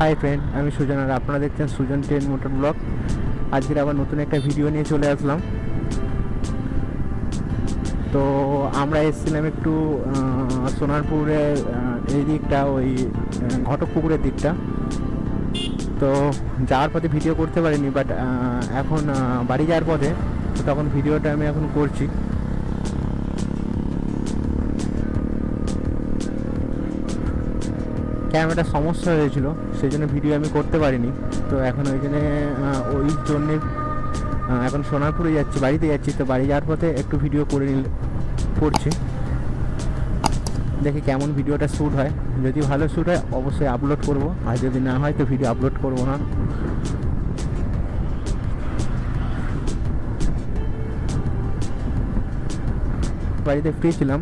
Hi friend, আমি সুজন আর আপনারা দেখছেন সুজন টেন মোটর ব্লগ। আজকের আবার নতুন একটা ভিডিও নিয়ে চলে আসলাম। তো আমরা এসেছিলাম একটু সোনারপুরের এই দিকটা, ওই ঘটক পুকুরের দিকটা। তো যাওয়ার পথে ভিডিও করতে পারিনি, বাট এখন বাড়ি যাওয়ার পথে তখন ভিডিওটা আমি এখন করছি। ক্যামেরাটা সমস্যা হয়েছিল, সেই জন্য ভিডিও আমি করতে পারিনি। তো এখন ওই জন্যে এখন সোনারপুরে যাচ্ছি, বাড়িতে যাচ্ছি। তো বাড়ি যাওয়ার পথে একটু ভিডিও করছি, দেখি কেমন ভিডিওটা শ্যুট হয়। যদি ভালো শ্যুট হয় অবশ্যই আপলোড করব, আর যদি না হয় তো ভিডিও আপলোড করব না। বাড়িতে ফ্রি ছিলাম,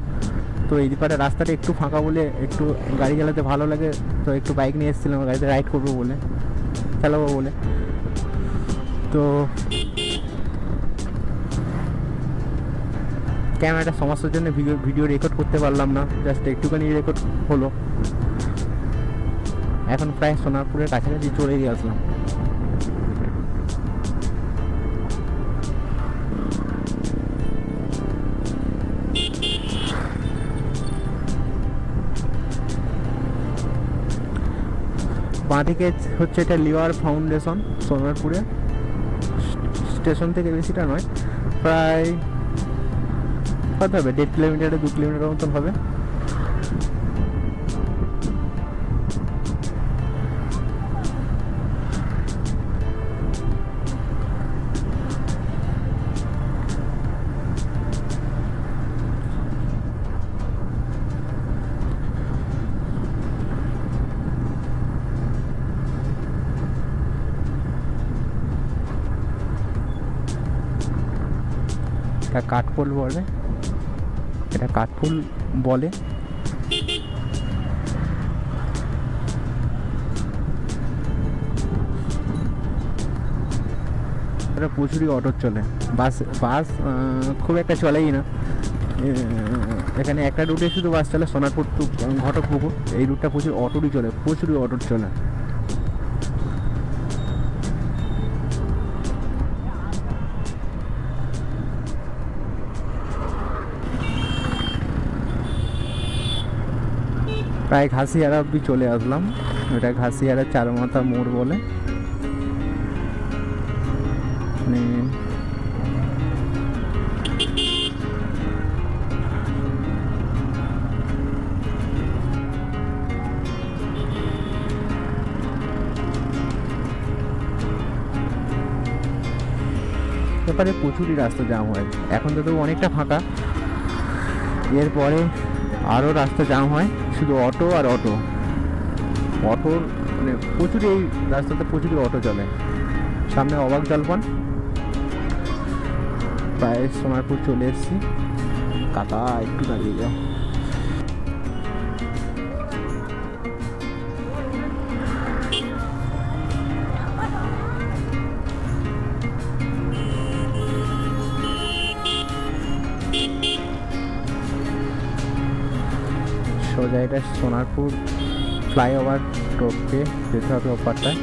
তো এই দিকটা রাস্তাটা একটু ফাঁকা বলে একটু গাড়ি চালাতে ভালো লাগে। তো একটু বাইক নিয়ে এসেছিলাম, গাড়িতে রাইড করবো বলে, চালাবো বলে। তো ক্যামেরাটা সমস্যার জন্য ভিডিও রেকর্ড করতে পারলাম না, জাস্ট একটুখানি রেকর্ড হলো। এখন প্রায় সোনারপুরের কাছাকাছি চলে গিয়ে আসলাম। বাঁদিকে হচ্ছে এটা লিওয়ার ফাউন্ডেশন, সোনারপুরে স্টেশন থেকে বেশিটা নয়, প্রায় কত হবে, 1.5 কিলোমিটার 2 কিলোমিটার মতন হবে। এটা কাঠফুল বলে, এটা কাঠফুল বলে। প্রচুরই অটো চলে, বাস খুব একটা চলেই না। এখানে একটা রুটে শুধু বাস চলে, সোনারপুর টু ঘটক পুকুর। এই রুটটা প্রচুর অটোরই চলে, প্রচুরই অটো চলে। প্রায় ঘাসিয়ারা অব্দি চলে আসলাম। এটা ঘাসিয়ারা চারমাথা মোড় বলে। এবারে প্রচুরই রাস্তা জাম হয়, এখন তো অনেকটা ফাঁকা। এরপরে আরও রাস্তা জাম হয়, শুধু অটো আর অটোর মানে প্রচুরই এই রাস্তাতে প্রচুরই অটো চলে। সামনে অবাক জলপান, প্রায় সোনারপুর চলে এসেছি। কাকা একটু দাঁড়িয়ে যাও। সোজা এটা সোনারপুর ফ্লাইওভার টপকে যেতে হবে ওপারটায়।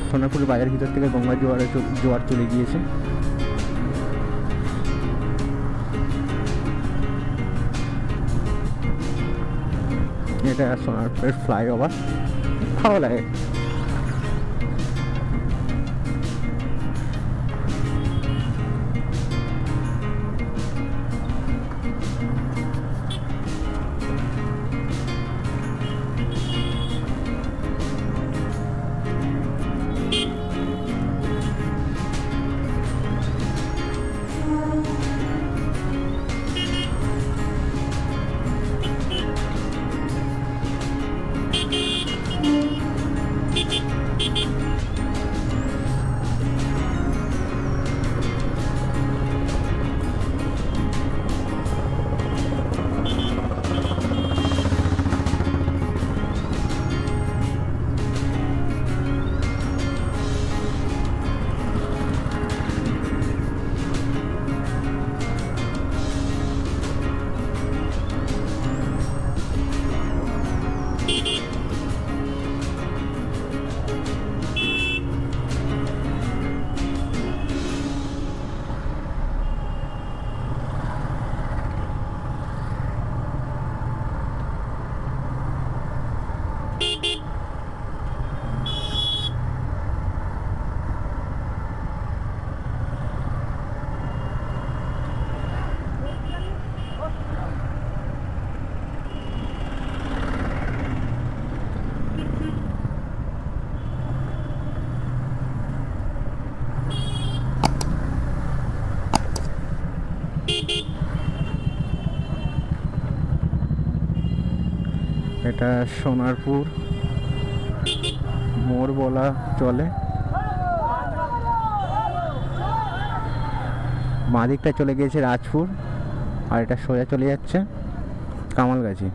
সোনারপুরের বাজারের ভিতর থেকে গঙ্গা জোয়ার চলে গিয়েছে। এটা সোনারপুরের ফ্লাইওভার, ভালো লাগে। এটা সোনারপুর মোড় বলা চলে। বাঁ দিকটা চলে গিয়েছে রাজপুর, আর এটা সোজা চলে যাচ্ছে কামালগাছি।